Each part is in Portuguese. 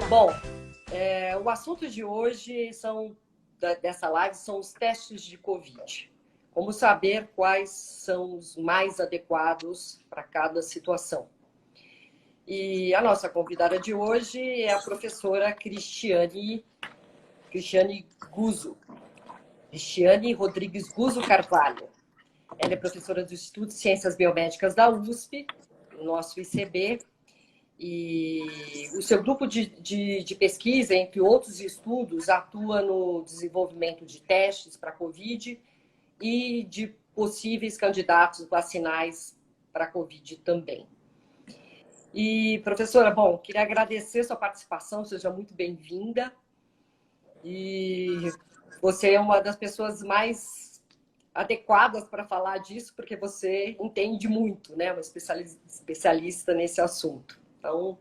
Bom, o assunto de hoje dessa live são os testes de Covid. Como saber quais são os mais adequados para cada situação. E a nossa convidada de hoje é a professora Cristiane Guzzo. Cristiane Rodrigues Guzzo Carvalho. Ela é professora do Instituto de Ciências Biomédicas da USP, no nosso ICB, e o seu grupo de pesquisa, entre outros estudos, atua no desenvolvimento de testes para a Covid e de possíveis candidatos vacinais para a Covid também. E, professora, bom, queria agradecer sua participação, seja muito bem-vinda. E você é uma das pessoas mais adequadas para falar disso, porque você entende muito, né? Uma especialista nesse assunto. Então,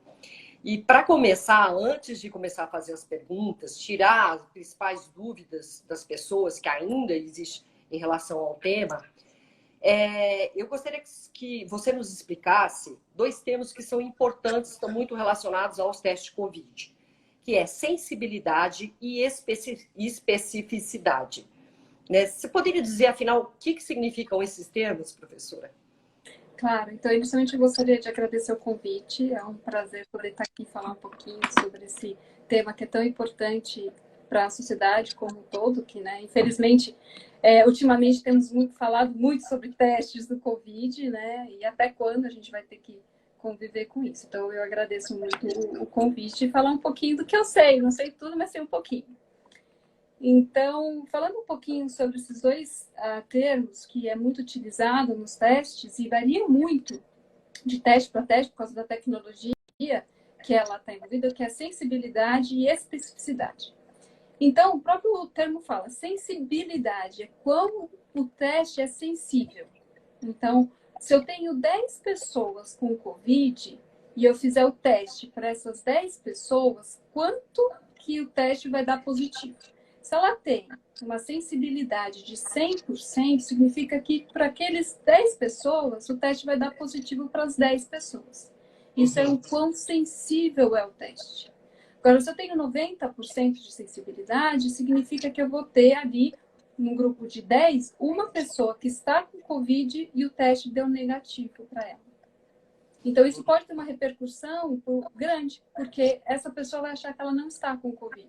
e para começar, antes de começar a fazer as perguntas, tirar as principais dúvidas das pessoas que ainda existem em relação ao tema, eu gostaria que você nos explicasse dois termos que são importantes, estão muito relacionados aos testes de Covid, que é sensibilidade e especificidade. Né? Você poderia dizer, afinal, o que significam esses termos, professora? Claro, então inicialmente eu gostaria de agradecer o convite, é um prazer poder estar aqui e falar um pouquinho sobre esse tema que é tão importante para a sociedade como um todo, que, né, infelizmente, ultimamente temos falado muito sobre testes do Covid, né, e até quando a gente vai ter que conviver com isso. Então eu agradeço muito o convite e falar um pouquinho do que eu sei, não sei tudo, mas sei um pouquinho. Então, falando um pouquinho sobre esses dois termos que é muito utilizado nos testes e varia muito de teste para teste por causa da tecnologia que ela está envolvida, que é sensibilidade e especificidade. Então, o próprio termo fala, sensibilidade é como o teste é sensível. Então, se eu tenho 10 pessoas com Covid e eu fizer o teste para essas 10 pessoas, quanto que o teste vai dar positivo? Se ela tem uma sensibilidade de 100%, significa que para aqueles 10 pessoas, o teste vai dar positivo para as 10 pessoas. Isso é o quão sensível é o teste. Agora, se eu tenho 90% de sensibilidade, significa que eu vou ter ali, num grupo de 10, uma pessoa que está com Covid e o teste deu negativo para ela. Então, isso pode ter uma repercussão grande, porque essa pessoa vai achar que ela não está com Covid.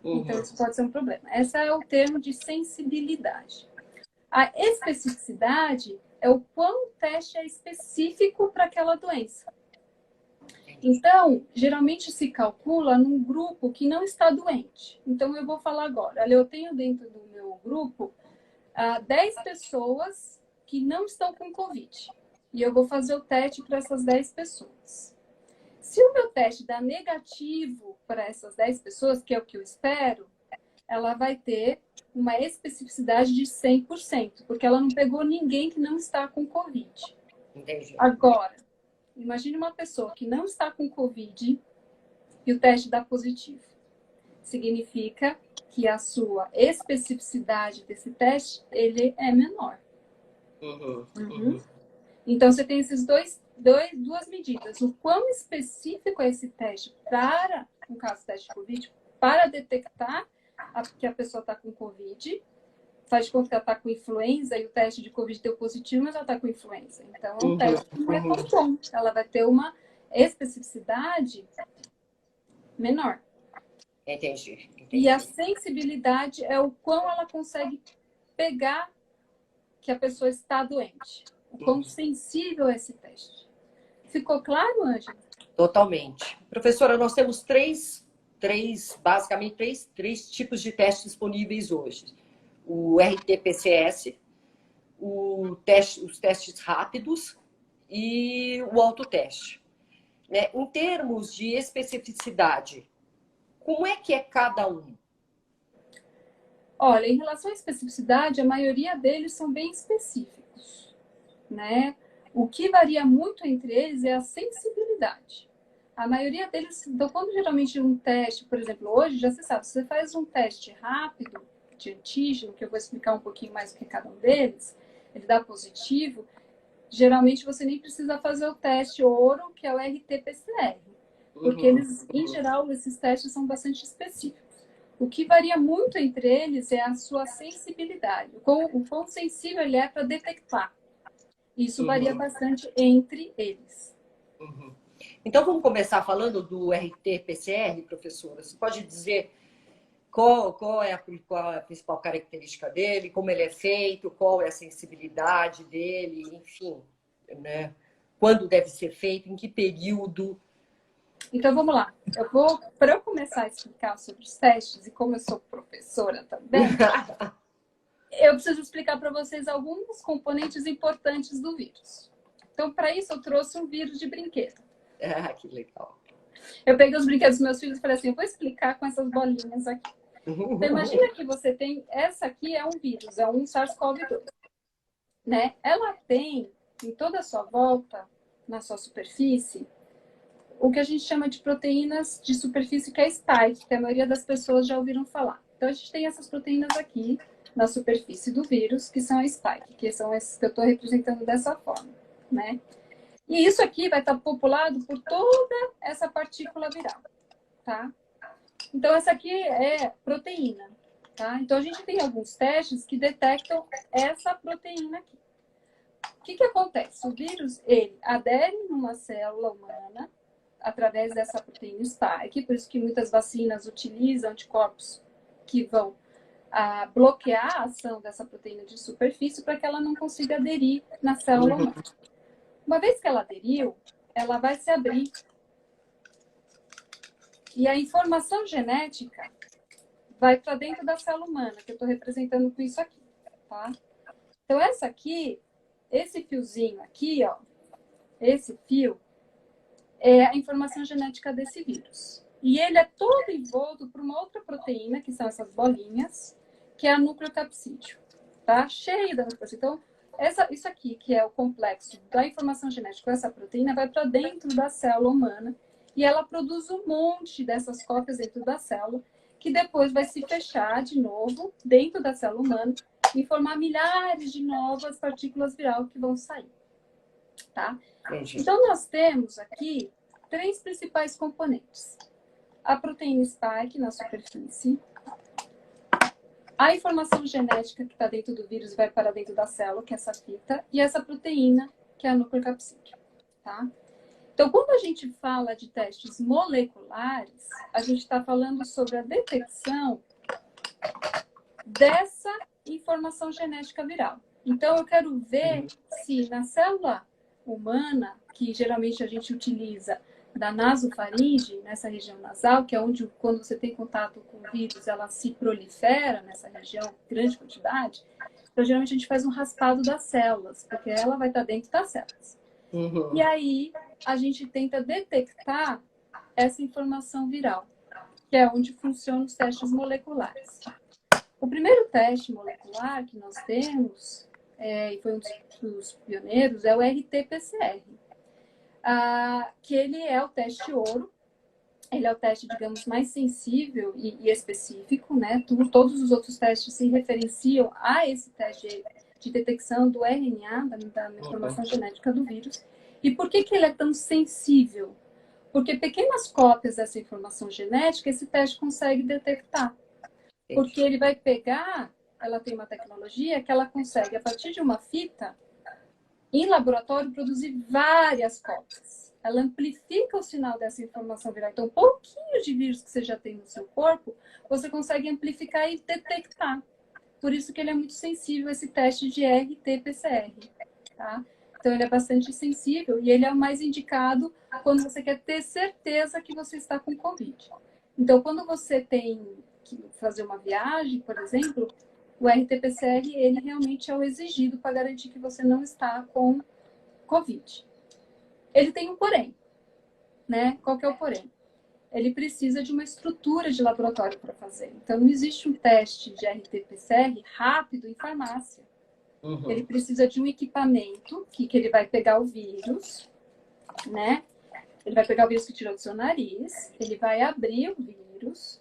Então, isso pode ser um problema. Esse é o termo de sensibilidade. A especificidade é o quão o teste é específico para aquela doença. Então, geralmente se calcula num grupo que não está doente. Então, eu vou falar agora. Olha, eu tenho dentro do meu grupo 10 pessoas que não estão com Covid. E eu vou fazer o teste para essas 10 pessoas. Se o meu teste dá negativo para essas 10 pessoas, que é o que eu espero, ela vai ter uma especificidade de 100%, porque ela não pegou ninguém que não está com Covid. Entendi. Agora, imagine uma pessoa que não está com Covid e o teste dá positivo. Significa que a sua especificidade desse teste, ele é menor. Então, você tem esses duas medidas. O quão específico é esse teste para, no caso do teste de Covid, para detectar que a pessoa está com Covid, faz de conta que ela está com influenza e o teste de Covid deu positivo, mas ela está com influenza. Então, o teste não é tão bom. Ela vai ter uma especificidade menor. Entendi. E a sensibilidade é o quão ela consegue pegar que a pessoa está doente. O quão sensível é esse teste. Ficou claro, Ângela? Totalmente. Professora, nós temos basicamente três tipos de testes disponíveis hoje. O RT-PCS, os testes rápidos e o autoteste. Né? Em termos de especificidade, como é que é cada um? Olha, em relação à especificidade, a maioria deles são bem específicos, né? O que varia muito entre eles é a sensibilidade. A maioria deles, então, quando geralmente um teste, por exemplo, hoje, já se sabe, se você faz um teste rápido de antígeno, que eu vou explicar um pouquinho mais o que é cada um deles, ele dá positivo, geralmente você nem precisa fazer o teste ouro, que é o RT-PCR. porque eles, em geral, esses testes são bastante específicos. O que varia muito entre eles é a sua sensibilidade, o quão sensível ele é para detectar. Isso varia bastante entre eles. Então, vamos começar falando do RT-PCR, professora. Você pode dizer qual é a principal característica dele, como ele é feito, qual é a sensibilidade dele, enfim, né? Quando deve ser feito, em que período? Então, vamos lá. Para eu começar a explicar sobre os testes, e como eu sou professora também, eu preciso explicar para vocês alguns componentes importantes do vírus. Então, para isso, eu trouxe um vírus de brinquedo. Ah, que legal. Eu peguei os brinquedos dos meus filhos e falei assim, eu vou explicar com essas bolinhas aqui. Então, imagina que você tem... Essa aqui é um vírus, é um SARS-CoV-2. Né? Ela tem, em toda a sua volta, na sua superfície, o que a gente chama de proteínas de superfície, que é spike, que a maioria das pessoas já ouviram falar. Então, a gente tem essas proteínas aqui na superfície do vírus, que são a spike, que são esses que eu estou representando dessa forma, né? E isso aqui vai estar populado por toda essa partícula viral, tá? Então, essa aqui é proteína, tá? Então, a gente tem alguns testes que detectam essa proteína aqui. O que acontece? O vírus, ele adere numa célula humana através dessa proteína spike, por isso que muitas vacinas utilizam anticorpos que vão bloquear a ação dessa proteína de superfície para que ela não consiga aderir na célula humana. Uma vez que ela aderiu, ela vai se abrir. E a informação genética vai para dentro da célula humana, que eu estou representando com isso aqui, tá? Então, essa aqui, esse fiozinho aqui, ó, esse fio, é a informação genética desse vírus. E ele é todo envolto por uma outra proteína, que são essas bolinhas, que é a nucleocapsídeo, tá? Cheio da nucleocapsídeo. Então, isso aqui, que é o complexo da informação genética com essa proteína, vai para dentro da célula humana e ela produz um monte dessas cópias dentro da célula, que depois vai se fechar de novo dentro da célula humana e formar milhares de novas partículas virais que vão sair, tá? Então, nós temos aqui 3 principais componentes. A proteína spike na superfície, a informação genética que está dentro do vírus vai para dentro da célula, que é essa fita, e essa proteína, que é a nucleocapsídeo, tá? Então, quando a gente fala de testes moleculares, a gente está falando sobre a detecção dessa informação genética viral. Então, eu quero ver se na célula humana, que geralmente a gente utiliza da nasofaringe, nessa região nasal, que é onde, quando você tem contato com o vírus, ela se prolifera nessa região, em grande quantidade. Então, geralmente a gente faz um raspado das células, porque ela vai estar dentro das células. E aí, a gente tenta detectar essa informação viral, que é onde funcionam os testes moleculares. O primeiro teste molecular que nós temos, e foi um dos pioneiros, é o RT-PCR, que ele é o teste ouro. Ele é o teste, digamos, mais sensível e específico, né? Todos os outros testes se referenciam a esse teste de detecção do RNA, da informação genética do vírus. E por que ele é tão sensível? Porque pequenas cópias dessa informação genética esse teste consegue detectar. Porque ele vai pegar, ela tem uma tecnologia que ela consegue, a partir de uma fita, em laboratório, produzir várias cópias. Ela amplifica o sinal dessa informação viral. Então, um pouquinho de vírus que você já tem no seu corpo, você consegue amplificar e detectar. Por isso que ele é muito sensível, esse teste de RT-PCR, tá? Então, ele é bastante sensível e ele é o mais indicado quando você quer ter certeza que você está com Covid. Então, quando você tem que fazer uma viagem, por exemplo, o RT-PCR, ele realmente é o exigido para garantir que você não está com Covid. Ele tem um porém, né? Qual que é o porém? Ele precisa de uma estrutura de laboratório para fazer. Então, não existe um teste de RT-PCR rápido em farmácia. Ele precisa de um equipamento que ele vai pegar o vírus, né? Ele vai pegar o vírus que tirou do seu nariz, ele vai abrir o vírus,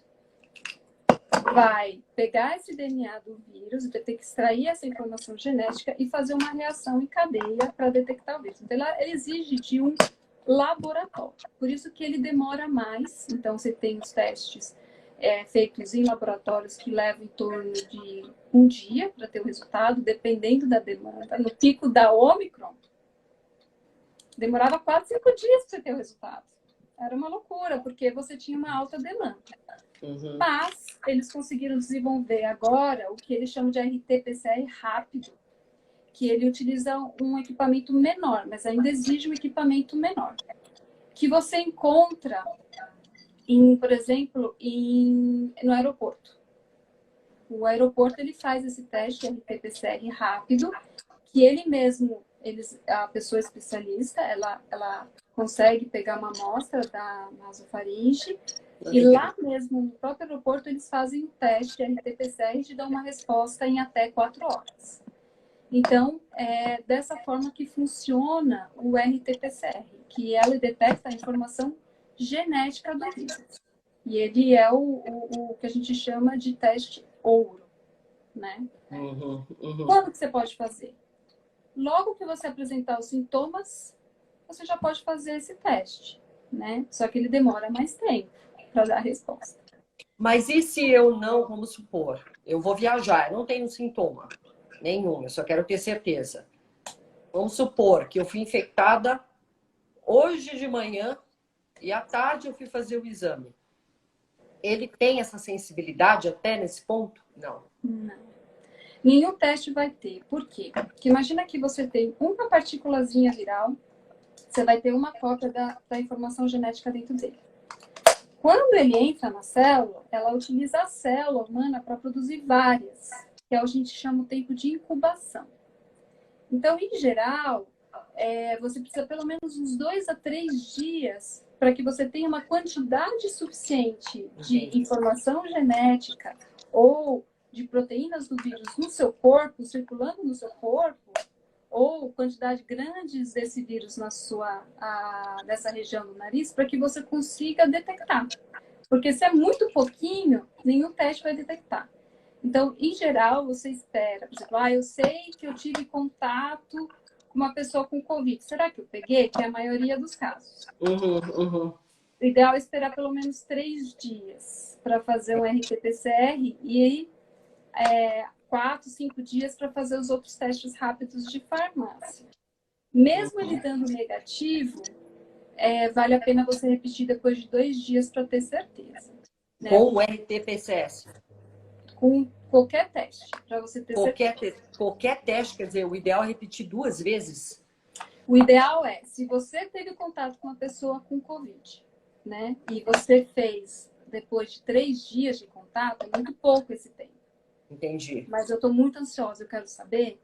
vai pegar esse DNA do vírus, vai ter que extrair essa informação genética e fazer uma reação em cadeia para detectar o vírus. Então, ele exige de um laboratório. Por isso que ele demora mais. Então, você tem os testes feitos em laboratórios que levam em torno de um dia para ter o resultado, dependendo da demanda. No pico da Omicron, demorava 4, 5 dias para você ter o resultado. Era uma loucura, porque você tinha uma alta demanda. Mas eles conseguiram desenvolver agora o que eles chamam de RT-PCR rápido, que ele utiliza um equipamento menor, mas ainda exige um equipamento menor, que você encontra, por exemplo, no aeroporto. O aeroporto ele faz esse teste RT-PCR rápido, que ele mesmo, a pessoa especialista, ela consegue pegar uma amostra da nasofaringe e lá mesmo, no próprio aeroporto, eles fazem um teste RT-PCR e te dão uma resposta em até 4 horas. Então, é dessa forma que funciona o RT-PCR, que ela detecta a informação genética do vírus. E ele é o que a gente chama de teste ouro, né? Quando que você pode fazer? Logo que você apresentar os sintomas, você já pode fazer esse teste, né? Só que ele demora mais tempo para dar a resposta. Mas e se eu não, vamos supor, eu vou viajar, eu não tenho sintoma nenhum, eu só quero ter certeza. Vamos supor que eu fui infectada hoje de manhã e à tarde eu fui fazer o exame. Ele tem essa sensibilidade até nesse ponto? Não. Não. Nenhum teste vai ter. Por quê? Porque imagina que você tem uma partículazinha viral, você vai ter uma cópia da informação genética dentro dele. Quando ele entra na célula, ela utiliza a célula humana para produzir várias, que é o que a gente chama o tempo de incubação. Então, em geral, você precisa pelo menos uns 2 a 3 dias para que você tenha uma quantidade suficiente de informação genética ou de proteínas do vírus no seu corpo, circulando no seu corpo, ou quantidade grandes desse vírus nessa região do nariz, para que você consiga detectar. Porque se é muito pouquinho, nenhum teste vai detectar. Então, em geral, você espera, por exemplo, eu sei que eu tive contato com uma pessoa com Covid. Será que eu peguei? Que é a maioria dos casos. O ideal é esperar pelo menos 3 dias para fazer um RT-PCR e aí 4, 5 dias para fazer os outros testes rápidos de farmácia. Mesmo ele dando negativo, vale a pena você repetir depois de 2 dias para ter certeza. Né? Com o RT-PCR? Com qualquer teste, para você ter certeza. Qualquer teste, quer dizer, o ideal é repetir 2 vezes? O ideal é, se você teve contato com uma pessoa com Covid, né? E você fez depois de 3 dias de contato, é muito pouco esse tempo. Entendi. Mas eu estou muito ansiosa, eu quero saber.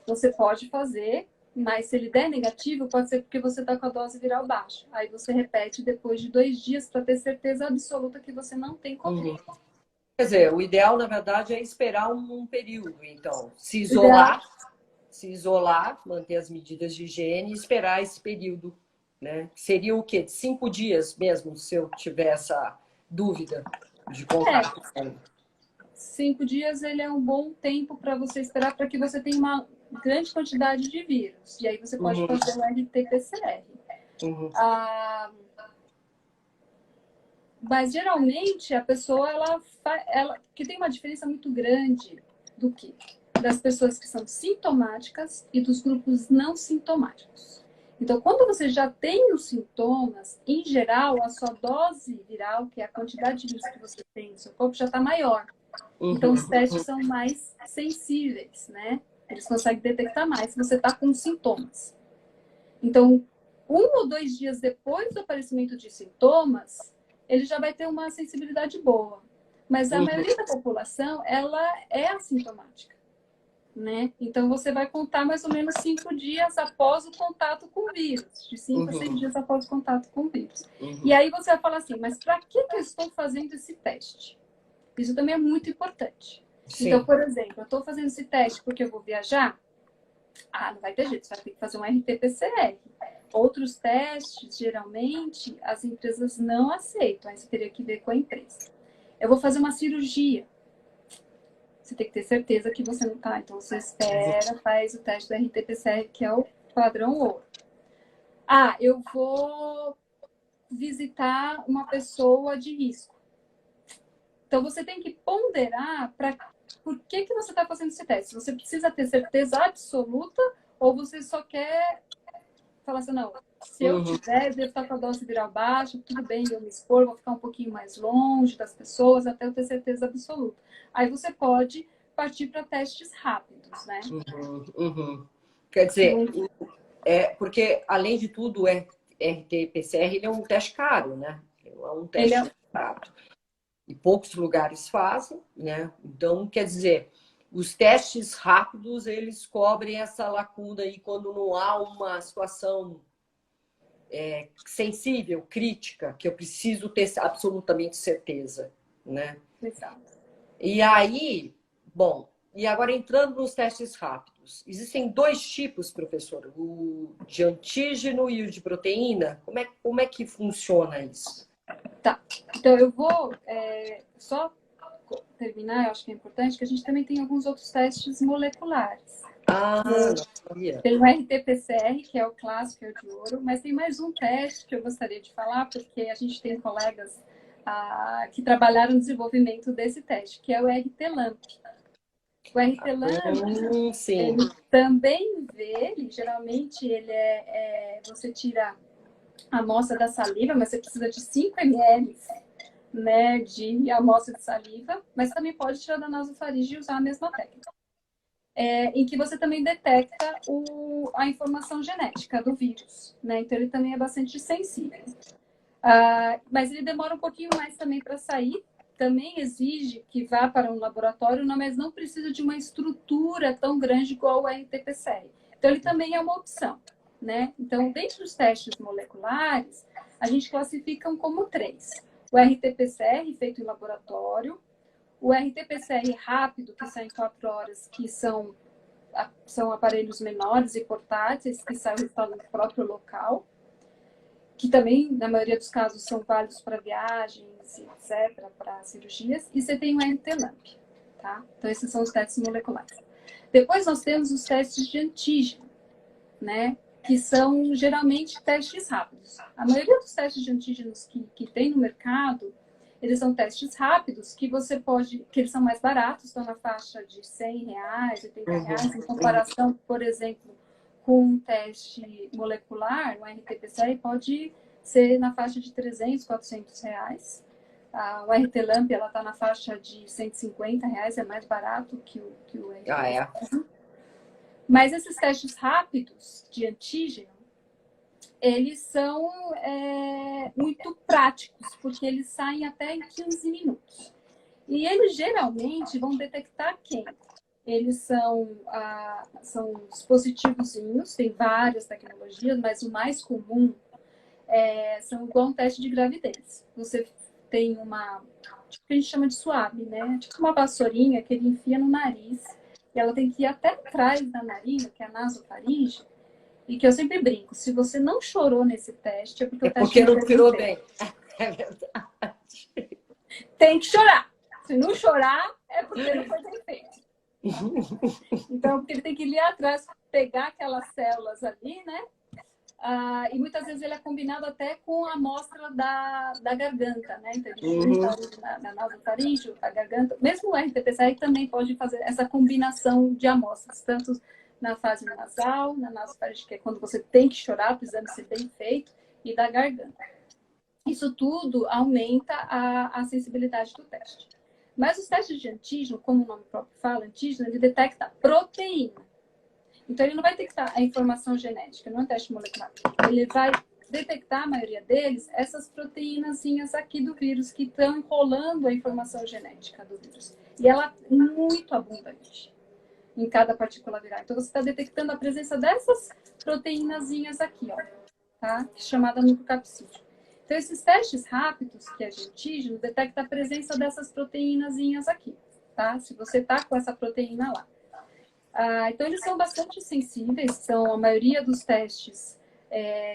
Você pode fazer, mas se ele der negativo, pode ser porque você está com a dose viral baixa. Aí você repete depois de 2 dias para ter certeza absoluta que você não tem Covid. Quer dizer, o ideal, na verdade, é esperar um período, então. Se isolar, manter as medidas de higiene e esperar esse período, né? Seria o quê? De 5 dias mesmo, se eu tiver essa dúvida de contato. 5 dias ele é um bom tempo para você esperar para que você tenha uma grande quantidade de vírus. E aí você pode fazer o RT-PCR. Mas geralmente a pessoa que tem uma diferença muito grande das pessoas que são sintomáticas e dos grupos não sintomáticos. Então, quando você já tem os sintomas, em geral, a sua dose viral, que é a quantidade de vírus que você tem no seu corpo, já está maior. Então, os testes são mais sensíveis, né? Eles conseguem detectar mais se você está com sintomas. Então, 1 ou 2 dias depois do aparecimento de sintomas, ele já vai ter uma sensibilidade boa. Mas a maioria da população, ela é assintomática, né? Então, você vai contar mais ou menos 5 dias após o contato com o vírus. De 5 a 6 dias após o contato com o vírus. E aí você vai falar assim, mas para que eu estou fazendo esse teste? Isso também é muito importante. Sim. Então, por exemplo, eu estou fazendo esse teste porque eu vou viajar? Não vai ter jeito, você vai ter que fazer um RT-PCR. Outros testes, geralmente, as empresas não aceitam. Aí você teria que ver com a empresa. Eu vou fazer uma cirurgia. Você tem que ter certeza que você não está. Então, você espera, faz o teste do RT-PCR, que é o padrão ouro. eu vou visitar uma pessoa de risco. Então, você tem que ponderar por que você está fazendo esse teste. Você precisa ter certeza absoluta ou você só quer falar assim, não, se eu tiver, eu devo estar com a dose viral baixa, tudo bem, eu me expor, vou ficar um pouquinho mais longe das pessoas até eu ter certeza absoluta. Aí você pode partir para testes rápidos, né? Quer dizer, porque, além de tudo, o RT-PCR ele é um teste caro, né? É um teste barato. E poucos lugares fazem, né? Então, quer dizer, os testes rápidos, eles cobrem essa lacuna aí quando não há uma situação sensível, crítica, que eu preciso ter absolutamente certeza, né? Exato. E aí, bom, e agora entrando nos testes rápidos, existem dois tipos, professor, o de antígeno e o de proteína. Como é que funciona isso? Tá, então eu vou só terminar, eu acho que é importante, que a gente também tem alguns outros testes moleculares. Não sabia. Tem o RT-PCR, que é o clássico, é o de ouro, mas tem mais um teste que eu gostaria de falar, porque a gente tem colegas que trabalharam no desenvolvimento desse teste, que é o RT-LAMP. O RT-LAMP, ele também vê, geralmente você tira a amostra da saliva, mas você precisa de 5 ml, né, de amostra de saliva, mas também pode tirar da nasofaringe e usar a mesma técnica. Em que você também detecta a informação genética do vírus, né? Então ele também é bastante sensível. Mas ele demora um pouquinho mais também para sair, também exige que vá para um laboratório, mas não precisa de uma estrutura tão grande igual o RT-PCR. Então ele também é uma opção, né? Então, dentre os testes moleculares, a gente classifica como 3. O RT-PCR, feito em laboratório, o RT-PCR rápido, que sai em 4 horas, que são aparelhos menores e portáteis, que saem no próprio local, que também, na maioria dos casos, são válidos para viagens, etc., para cirurgias, e você tem o RT-LAMP, tá? Então, esses são os testes moleculares. Depois, nós temos os testes de antígeno, né? Que são, geralmente, testes rápidos. A maioria dos testes de antígenos que tem no mercado, eles são testes rápidos, que eles são mais baratos, estão na faixa de R$100, R$80, em comparação, por exemplo, com um teste molecular, o RT-PCR pode ser na faixa de R$300, R$400. O RT-LAMP, ela está na faixa de R$150, é mais barato que o RT-PCR. Mas esses testes rápidos de antígeno, eles são muito práticos, porque eles saem até em 15 minutos. E eles geralmente vão detectar quem? Eles são dispositivozinhos, tem várias tecnologias, mas o mais comum são igual um teste de gravidez. Você tem tipo que a gente chama de suave, né? Tipo uma vassourinha que ele enfia no nariz, e ela tem que ir até atrás da narina, que é a nasofaringe, e que eu sempre brinco, se você não chorou nesse teste, é porque o teste não tirou bem. É verdade. Tem que chorar. Se não chorar, é porque não foi bem feito. Então, porque ele tem que ir atrás, pegar aquelas células ali, né? E muitas vezes ele é combinado até com a amostra da garganta, né? Então, ele junta na nasofaringe, a garganta. Mesmo o RT-PCR também pode fazer essa combinação de amostras, tanto na fase nasal, na nasofaringe, que é quando você tem que chorar, para o exame ser bem feito, e da garganta. Isso tudo aumenta a sensibilidade do teste. Mas os testes de antígeno, como o nome próprio fala, antígeno, ele detecta proteína. Então, ele não vai detectar a informação genética, não é um teste molecular. Ele vai detectar, a maioria deles, essas proteínazinhas aqui do vírus que estão enrolando a informação genética do vírus. E ela é muito abundante em cada partícula viral. Então, você está detectando a presença dessas proteínazinhas aqui, ó, tá? Chamada nucleocapsídeo. Então, esses testes rápidos, que é de antígeno, detecta a presença dessas proteínazinhas aqui, tá? Se você está com essa proteína lá. Então, eles são bastante sensíveis, são a maioria dos testes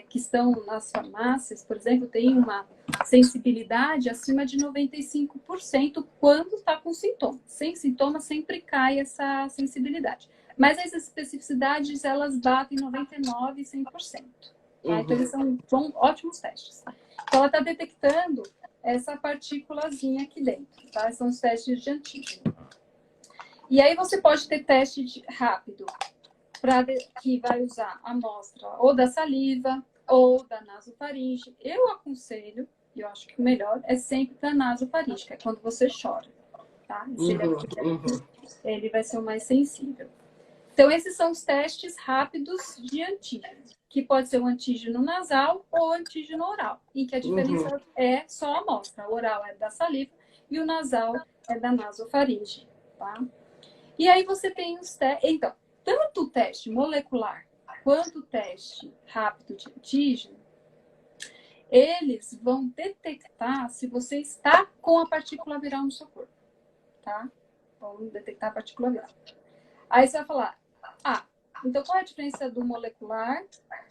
que estão nas farmácias, por exemplo, tem uma sensibilidade acima de 95% quando está com sintomas. Sem sintomas, sempre cai essa sensibilidade. Mas as especificidades, elas batem 99% e 100%. Tá? Então, eles são ótimos testes. Então, ela está detectando essa partículazinha aqui dentro, tá? São os testes de antígeno. E aí você pode ter teste rápido, que vai usar a amostra ou da saliva ou da nasofaringe. Eu aconselho, e eu acho que o melhor, é sempre da nasofaringe, que é quando você chora, tá? Ele vai ser o mais sensível. Então, esses são os testes rápidos de antígeno, que pode ser o antígeno nasal ou antígeno oral, em que a diferença é só a amostra. O oral é da saliva e o nasal é da nasofaringe, tá? E aí você tem os testes. Então, tanto o teste molecular quanto o teste rápido de antígeno, eles vão detectar se você está com a partícula viral no seu corpo, tá? Vão detectar a partícula viral. Aí você vai falar, então qual é a diferença do molecular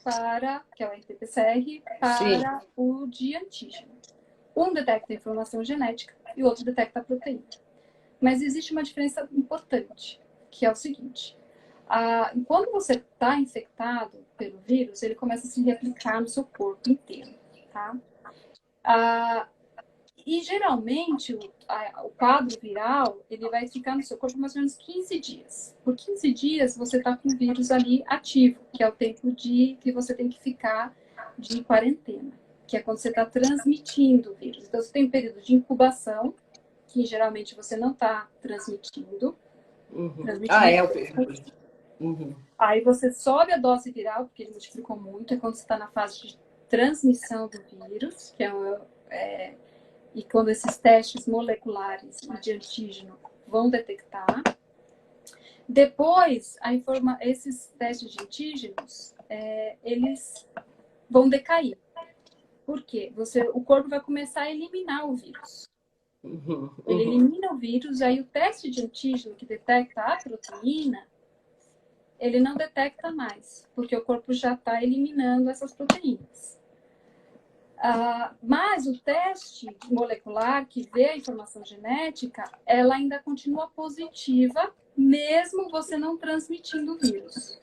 para, que é o RT-PCR, para o de antígeno? Um detecta a informação genética e o outro detecta a proteína. Mas existe uma diferença importante, que é o seguinte. Quando você está infectado pelo vírus, ele começa a se replicar no seu corpo inteiro, tá? E geralmente o quadro viral ele vai ficar no seu corpo mais ou menos 15 dias. Por 15 dias você está com o vírus ali ativo, que é o tempo que você tem que ficar de quarentena, que é quando você está transmitindo o vírus. Então você tem um período de incubação, que geralmente você não está transmitindo. É o período. Aí você sobe a dose viral, porque ele multiplicou muito, é quando você está na fase de transmissão do vírus, que e quando esses testes moleculares e de antígeno vão detectar. Depois, esses testes de antígenos, eles vão decair. Por quê? O corpo vai começar a eliminar o vírus. Ele elimina o vírus, aí o teste de antígeno que detecta a proteína, ele não detecta mais, porque o corpo já está eliminando essas proteínas. Mas o teste molecular que vê a informação genética, ela ainda continua positiva, mesmo você não transmitindo o vírus.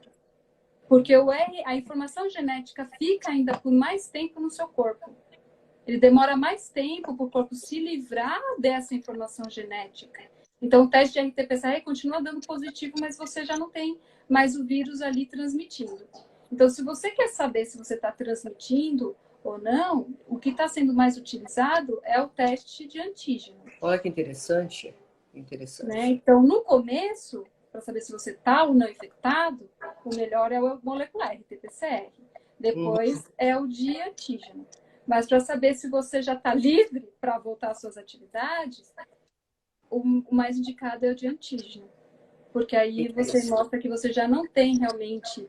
Porque a informação genética fica ainda por mais tempo no seu corpo. Ele demora mais tempo para o corpo se livrar dessa informação genética. Então, o teste de RT-PCR continua dando positivo, mas você já não tem mais o vírus ali transmitindo. Então, se você quer saber se você está transmitindo ou não, o que está sendo mais utilizado é o teste de antígeno. Olha que interessante. Né? Então, no começo, para saber se você está ou não infectado, o melhor é o molecular, RT-PCR. Depois é o de antígeno. Mas para saber se você já está livre para voltar às suas atividades, o mais indicado é o de antígeno. Porque aí você mostra que você já não tem realmente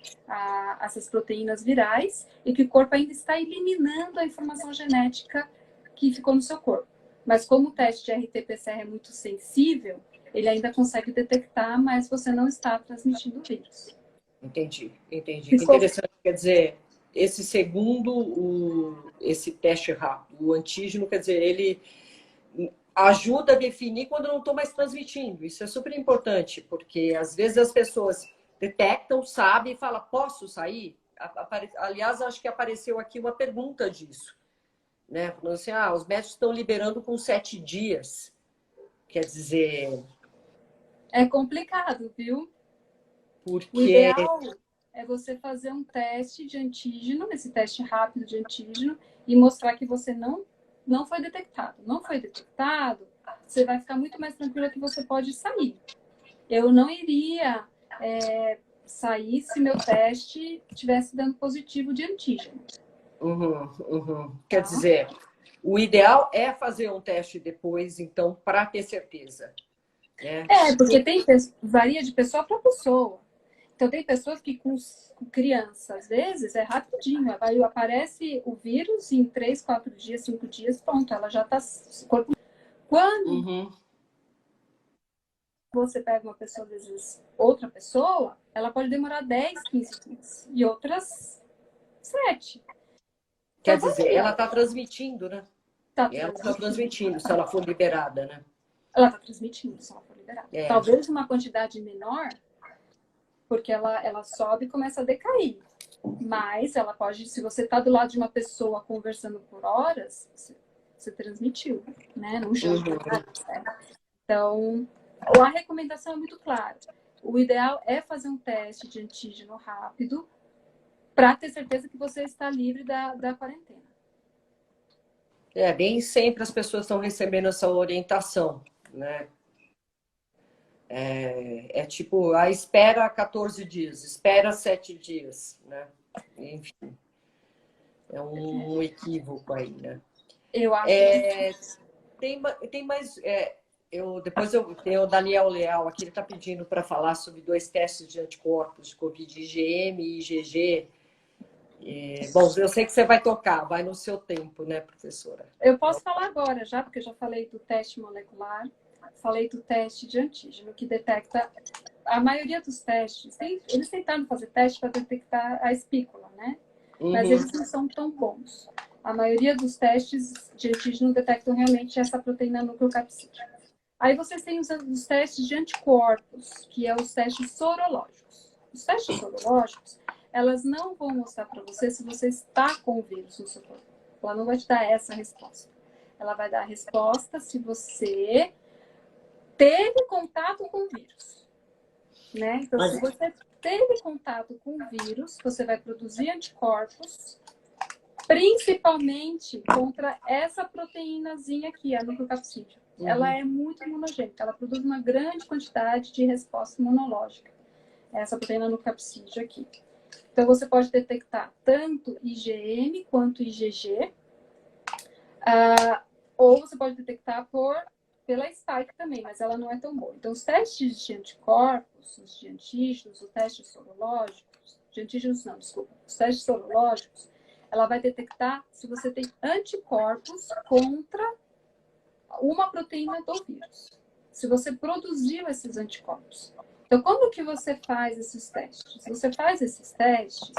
essas proteínas virais e que o corpo ainda está eliminando a informação genética que ficou no seu corpo. Mas como o teste de RT-PCR é muito sensível, ele ainda consegue detectar, mas você não está transmitindo o vírus. Entendi. Que interessante. Quer dizer, esse teste rápido, o antígeno, quer dizer, ele ajuda a definir quando eu não estou mais transmitindo. Isso é super importante, porque às vezes as pessoas detectam, sabem e falam, posso sair? Aliás, acho que apareceu aqui uma pergunta disso. Né? Falando assim, os médicos estão liberando com 7 dias. Quer dizer... É complicado, viu? Porque... O ideal é você fazer um teste de antígeno, esse teste rápido de antígeno, e mostrar que você não foi detectado. Não foi detectado, você vai ficar muito mais tranquila que você pode sair. Eu não iria sair se meu teste estivesse dando positivo de antígeno. Quer dizer, o ideal é fazer um teste depois, então, para ter certeza. Né? Porque varia de pessoa para pessoa. Então, tem pessoas que com crianças, às vezes, é rapidinho. Aparece o vírus em 3, 4 dias, 5 dias, pronto, ela já está... Quando você pega uma pessoa, às vezes, outra pessoa, ela pode demorar 10, 15 dias. E outras, 7. Quer dizer, ela está transmitindo, né? Ela está transmitindo, se ela for liberada, né? Ela está transmitindo, se ela for liberada. Talvez uma quantidade menor, porque ela sobe e começa a decair. Mas ela pode, se você está do lado de uma pessoa conversando por horas, você transmitiu, né? Não janta, certo? Então, a recomendação é muito clara. O ideal é fazer um teste de antígeno rápido para ter certeza que você está livre da quarentena. Nem sempre as pessoas estão recebendo essa orientação, né? Tipo, espera 14 dias, espera 7 dias, né? Enfim, é um equívoco aí, né? Eu acho que... Tem mais... depois eu tenho o Daniel Leal aqui, ele está pedindo para falar sobre 2 testes de anticorpos de Covid, IgM e IgG. Bom, eu sei que você vai tocar, vai no seu tempo, né, professora? Eu posso falar agora já, porque eu já falei do teste molecular, falei do teste de antígeno, que detecta... A maioria dos testes, eles tentaram fazer teste para detectar a espícula, né? Mas eles não são tão bons. A maioria dos testes de antígeno detectam realmente essa proteína nucleocapsídea. Aí vocês têm os testes de anticorpos, que é os testes sorológicos. Os testes sorológicos, elas não vão mostrar para você se você está com o vírus no seu corpo. Ela não vai te dar essa resposta. Ela vai dar a resposta se você teve contato com o vírus. Né? Então, se você teve contato com o vírus, você vai produzir anticorpos, principalmente contra essa proteínazinha aqui, a nucleocapsídea. Ela é muito imunogênica, ela produz uma grande quantidade de resposta imunológica. Essa proteína nucleocapsídea aqui. Então, você pode detectar tanto IgM quanto IgG, ou você pode detectar pela spike também, mas ela não é tão boa. Então, os testes de anticorpos, os de antígenos, os testes sorológicos, de antígenos não, desculpa, os testes sorológicos, ela vai detectar se você tem anticorpos contra uma proteína do vírus. Se você produziu esses anticorpos. Então, quando que você faz esses testes? Você faz esses testes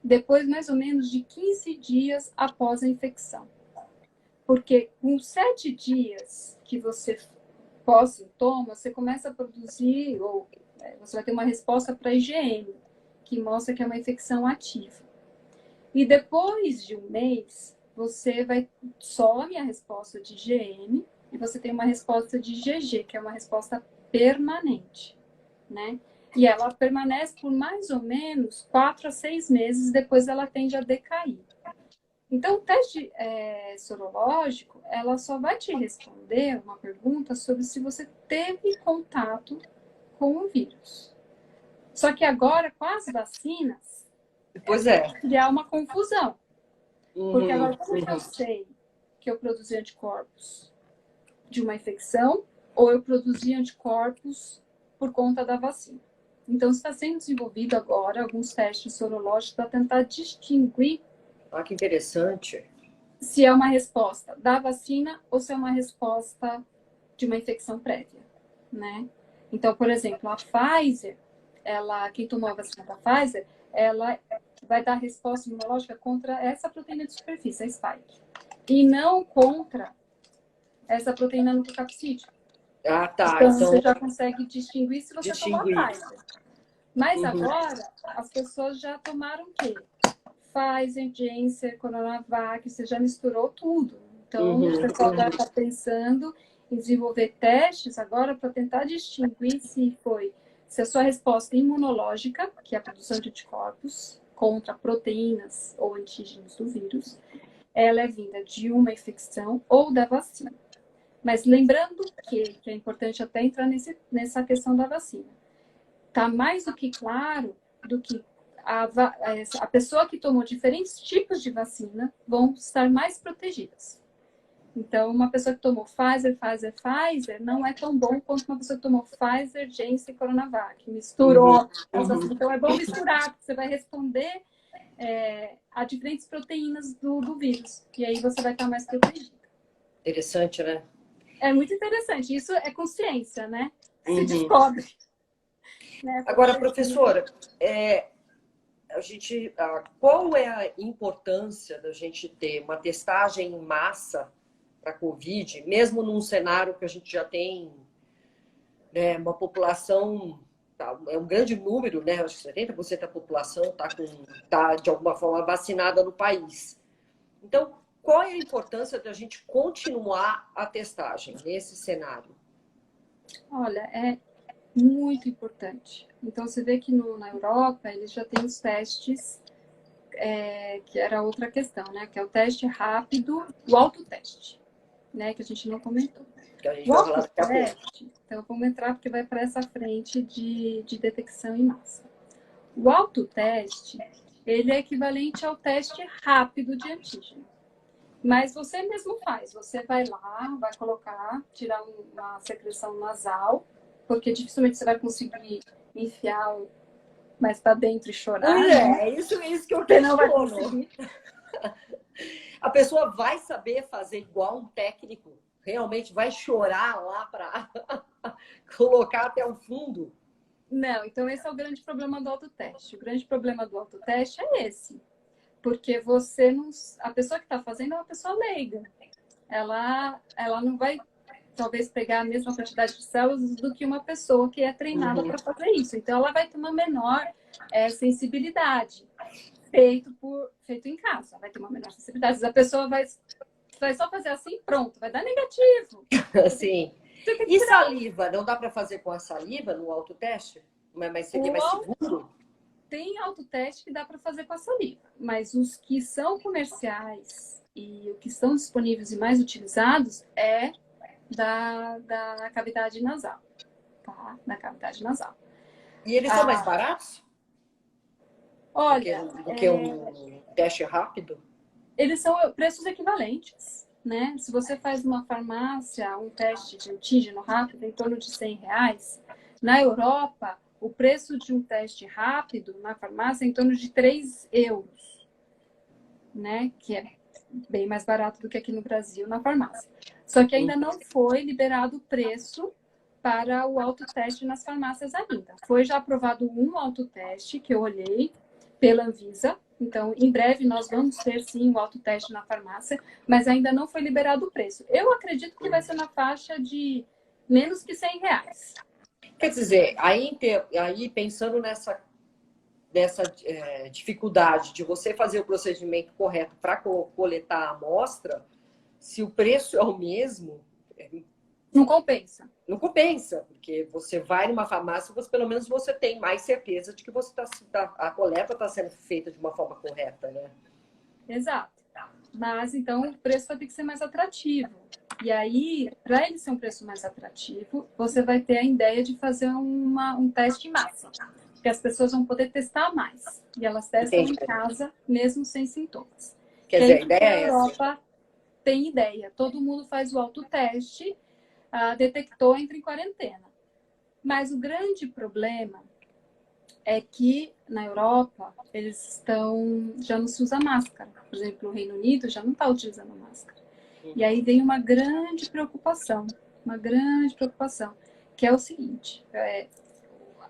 depois, mais ou menos, de 15 dias após a infecção. Porque com 7 dias que você pós-sintoma, você começa a produzir, ou você vai ter uma resposta para IgM, que mostra que é uma infecção ativa. E depois de um mês, você some a resposta de IgM e você tem uma resposta de IgG, que é uma resposta permanente, né? E ela permanece por mais ou menos 4 a 6 meses, depois ela tende a decair. Então, o teste sorológico, ela só vai te responder uma pergunta sobre se você teve contato com o vírus. Só que agora, com as vacinas, vai criar uma confusão. Porque agora, como que eu sei que eu produzi anticorpos de uma infecção ou eu produzi anticorpos por conta da vacina? Então, está sendo desenvolvido agora alguns testes sorológicos para tentar distinguir que interessante. Se é uma resposta da vacina ou se é uma resposta de uma infecção prévia, né? Então, por exemplo, a Pfizer, quem tomou a vacina da Pfizer, ela vai dar resposta imunológica contra essa proteína de superfície, a spike, e não contra essa proteína nucleocapsídea. Então, você já consegue distinguir se você tomou a Pfizer. Mas agora, as pessoas já tomaram o quê? Pfizer, Janssen, Coronavac, você já misturou tudo. Então, o pessoal já está pensando em desenvolver testes agora para tentar distinguir se a sua resposta imunológica, que é a produção de anticorpos contra proteínas ou antígenos do vírus, ela é vinda de uma infecção ou da vacina. Mas lembrando que é importante até entrar nessa questão da vacina. Está mais do que claro do que a pessoa que tomou diferentes tipos de vacina vão estar mais protegidas. Então, uma pessoa que tomou Pfizer, não é tão bom quanto uma pessoa que tomou Pfizer, Janssen e Coronavac. Misturou as vacinas. Então, é bom misturar, porque você vai responder a diferentes proteínas do vírus. E aí você vai estar mais protegido. Interessante, né? É muito interessante. Isso é consciência, né? Se descobre. Né? Agora, professora, qual é a importância da gente ter uma testagem em massa para a Covid, mesmo num cenário que a gente já tem, né, uma população é um grande número, né? Acho que 70% da população tá de alguma forma vacinada no país. Então, qual é a importância da gente continuar a testagem nesse cenário? Olha, é muito importante. Então, você vê que na Europa, eles já têm os testes, que era outra questão, né? Que é o teste rápido, o autoteste, né? Que a gente não comentou. Que a gente O vai falar daqui a pouco. autoteste, então vamos entrar porque vai para essa frente de detecção em massa. O autoteste, ele é equivalente ao teste rápido de antígeno. Mas você mesmo faz. Você vai lá, vai colocar, tirar uma secreção nasal, porque dificilmente você vai conseguir enfiar mais para dentro e chorar. Né? É isso que eu Você não vai questiono. conseguir. A pessoa vai saber fazer igual um técnico? Realmente vai chorar lá para colocar até o fundo? Não, então esse é o grande problema do autoteste. O grande problema do autoteste é esse. Porque você não. A pessoa que está fazendo é uma pessoa leiga. Ela não vai, talvez, pegar a mesma quantidade de células do que uma pessoa que é treinada para fazer isso. Então, ela vai ter uma menor sensibilidade. Feito em casa. Vai ter uma menor sensibilidade. A pessoa vai só fazer assim, pronto, vai dar negativo. Sim. E saliva? Não dá para fazer com a saliva no autoteste? Mas isso aqui é mais seguro? Tem autoteste que dá para fazer com a saliva, mas os que são comerciais e os que estão disponíveis e mais utilizados é da cavidade nasal, tá? Da cavidade nasal. E eles são mais baratos? Olha, do que um teste rápido? Eles são preços equivalentes, né? Se você faz numa farmácia um teste de antígeno rápido em torno de R$100, na Europa o preço de um teste rápido na farmácia é em torno de 3 euros, né? Que é bem mais barato do que aqui no Brasil na farmácia. Só que ainda não foi liberado o preço para o autoteste nas farmácias ainda. Foi já aprovado um autoteste que eu olhei pela Anvisa. Então, em breve nós vamos ter sim o autoteste na farmácia, mas ainda não foi liberado o preço. Eu acredito que vai ser na faixa de menos que R$100. Quer dizer, aí pensando nessa dificuldade de você fazer o procedimento correto para coletar a amostra, se o preço é o mesmo, não compensa. Não compensa, porque você vai numa farmácia, pelo menos você tem mais certeza de que a coleta está sendo feita de uma forma correta, né? Exato. Mas então o preço vai ter que ser mais atrativo. E aí, para ele ser um preço mais atrativo, você vai ter a ideia de fazer um teste em massa. Porque as pessoas vão poder testar mais. E elas testam em casa, mesmo sem sintomas. Quer dizer, a ideia a é essa. Europa tem ideia. Todo mundo faz o autoteste, detectou, entra em quarentena. Mas o grande problema é que na Europa eles já não se usa máscara. Por exemplo, o Reino Unido já não está utilizando máscara. E aí vem uma grande preocupação, que é o seguinte: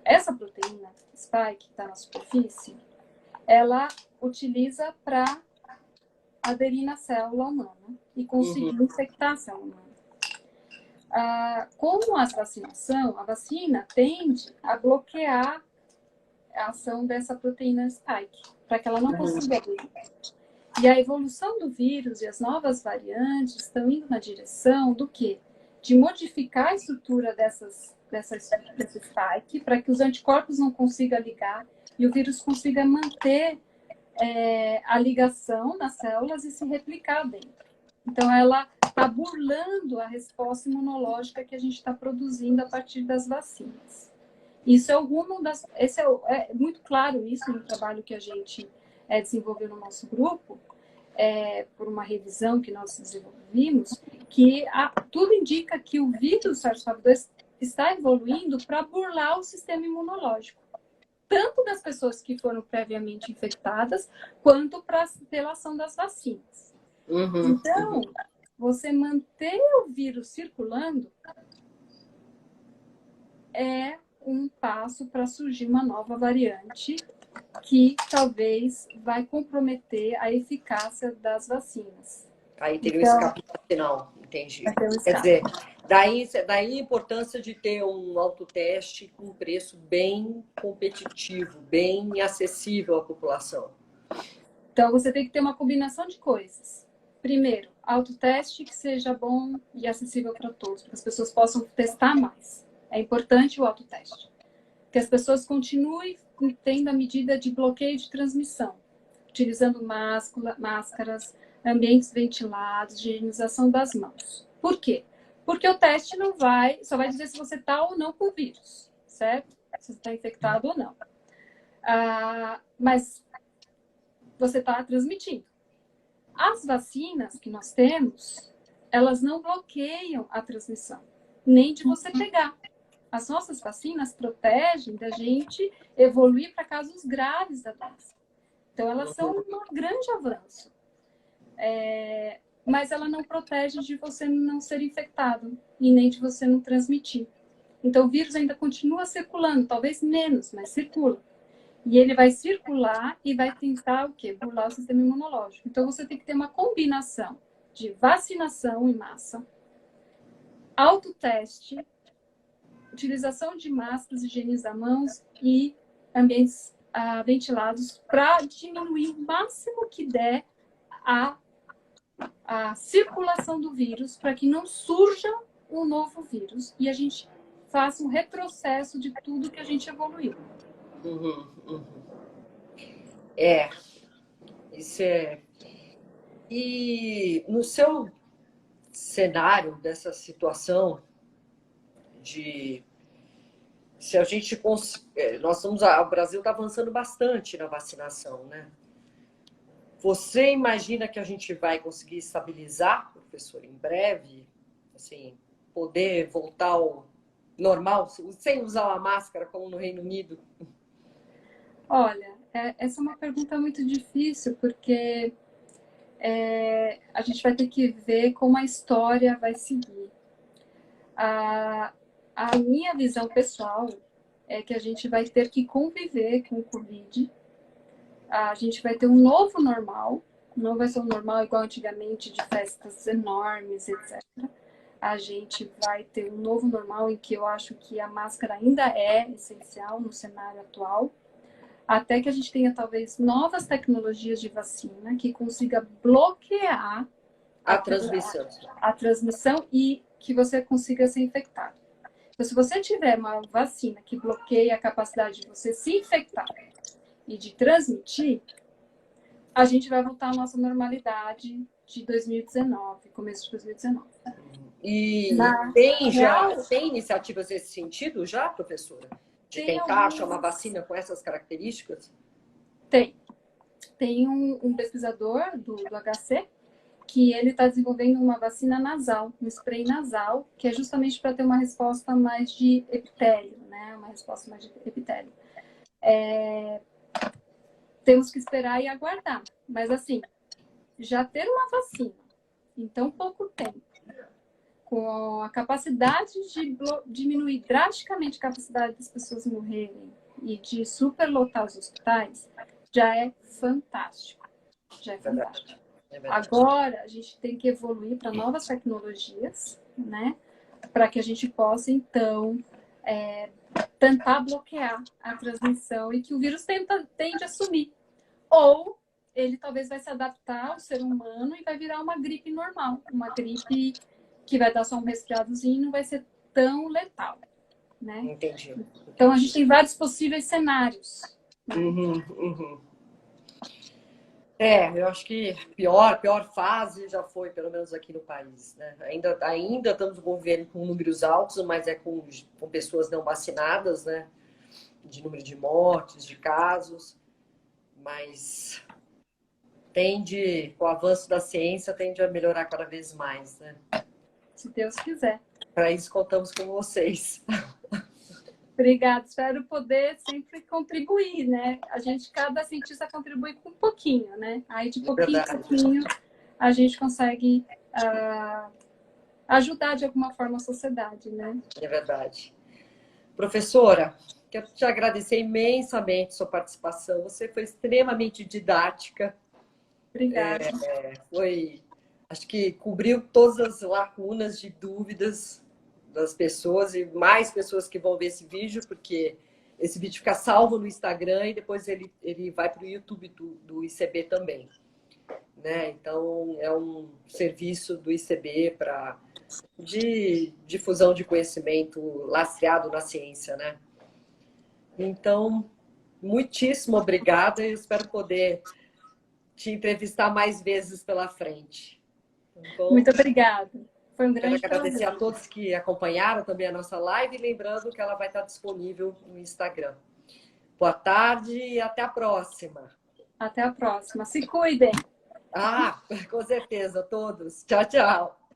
essa proteína spike que está na superfície, ela utiliza para aderir na célula humana e conseguir infectar a célula humana. Com a vacinação, a vacina tende a bloquear a ação dessa proteína spike, para que ela não consiga aderir. E a evolução do vírus e as novas variantes estão indo na direção do quê? De modificar a estrutura dessa spike para que os anticorpos não consigam ligar e o vírus consiga manter a ligação nas células e se replicar dentro. Então, ela está burlando a resposta imunológica que a gente está produzindo a partir das vacinas. Isso é é muito claro isso no trabalho que a gente desenvolveu no nosso grupo, por uma revisão que nós desenvolvimos, que tudo indica que o vírus SARS-CoV-2 está evoluindo para burlar o sistema imunológico, tanto das pessoas que foram previamente infectadas, quanto pela ação das vacinas. Então, você manter o vírus circulando é um passo para surgir uma nova variante que talvez vai comprometer a eficácia das vacinas. Aí teria um escape final, entendi. Quer dizer, Daí a importância de ter um autoteste com preço bem competitivo, bem acessível à população. Então, você tem que ter uma combinação de coisas. Primeiro, autoteste que seja bom e acessível para todos, para que as pessoas possam testar mais. É importante o autoteste. Que as pessoas continuem tendo a medida de bloqueio de transmissão, utilizando máscaras, ambientes ventilados, higienização das mãos. Por quê? Porque o teste só vai dizer se você está ou não com o vírus, certo? Se você está infectado ou não. Mas você está transmitindo. As vacinas que nós temos, elas não bloqueiam a transmissão, nem de você pegar. As nossas vacinas protegem da gente evoluir para casos graves da doença. Então, elas são um grande avanço. Mas ela não protege de você não ser infectado e nem de você não transmitir. Então, o vírus ainda continua circulando, talvez menos, mas circula. E ele vai circular e vai tentar o quê? Burlar o sistema imunológico. Então, você tem que ter uma combinação de vacinação em massa, autoteste, utilização de máscaras, higienizar mãos e ambientes ventilados para diminuir o máximo que der a circulação do vírus, para que não surja um novo vírus e a gente faça um retrocesso de tudo que a gente evoluiu. Isso é. E no seu cenário dessa situação de se a gente o Brasil está avançando bastante na vacinação, né? Você imagina que a gente vai conseguir estabilizar, professor, em breve, assim, poder voltar ao normal, sem usar uma máscara como no Reino Unido? Olha, essa é uma pergunta muito difícil, porque a gente vai ter que ver como a história vai seguir. A minha visão pessoal é que a gente vai ter que conviver com o Covid. A gente vai ter um novo normal, não vai ser um normal igual antigamente, de festas enormes, etc. A gente vai ter um novo normal em que eu acho que a máscara ainda é essencial no cenário atual, até que a gente tenha talvez novas tecnologias de vacina que consiga bloquear A transmissão. A transmissão e que você consiga ser infectado. Então, se você tiver uma vacina que bloqueia a capacidade de você se infectar e de transmitir, a gente vai voltar à nossa normalidade de 2019, começo de 2019. E tem iniciativas nesse sentido já, professora? De tentar achar uma vacina com essas características? Tem um pesquisador do HC que ele está desenvolvendo uma vacina nasal, um spray nasal, que é justamente para ter uma resposta mais de epitélio, né? Uma resposta mais de epitélio. Temos que esperar e aguardar. Mas, assim, já ter uma vacina em tão pouco tempo, com a capacidade de diminuir drasticamente a capacidade das pessoas morrerem e de superlotar os hospitais, já é fantástico. Já é fantástico. Agora, a gente tem que evoluir para novas tecnologias, né? Para que a gente possa, então, tentar bloquear a transmissão e que o vírus tende a sumir. Ou ele talvez vai se adaptar ao ser humano e vai virar uma gripe normal, uma gripe que vai dar só um resfriadozinho e não vai ser tão letal, né? Entendi. Então, a gente tem vários possíveis cenários. Eu acho que a pior fase já foi, pelo menos aqui no país, né? Ainda estamos convivendo com números altos, mas com pessoas não vacinadas, né? De número de mortes, de casos. Mas com o avanço da ciência, tende a melhorar cada vez mais, né? Se Deus quiser. Para isso, contamos com vocês. Obrigada, espero poder sempre contribuir, né? Cada cientista contribui com um pouquinho, né? Aí de pouquinho em pouquinho a gente consegue ajudar de alguma forma a sociedade, né? É verdade. Professora, quero te agradecer imensamente a sua participação. Você foi extremamente didática. Obrigada. Acho que cobriu todas as lacunas de dúvidas das pessoas e mais pessoas que vão ver esse vídeo, porque esse vídeo fica salvo no Instagram e depois ele vai para o YouTube do ICB também. Né? Então, é um serviço do ICB de difusão de conhecimento lastreado na ciência. Né? Então, muitíssimo obrigada e espero poder te entrevistar mais vezes pela frente. Bom, muito obrigada. Foi um quero grande agradecer prazer. a todos que acompanharam também a nossa live, lembrando que ela vai estar disponível no Instagram. Boa tarde e até a próxima. Até a próxima. Se cuidem. Ah, com certeza, todos. Tchau, tchau.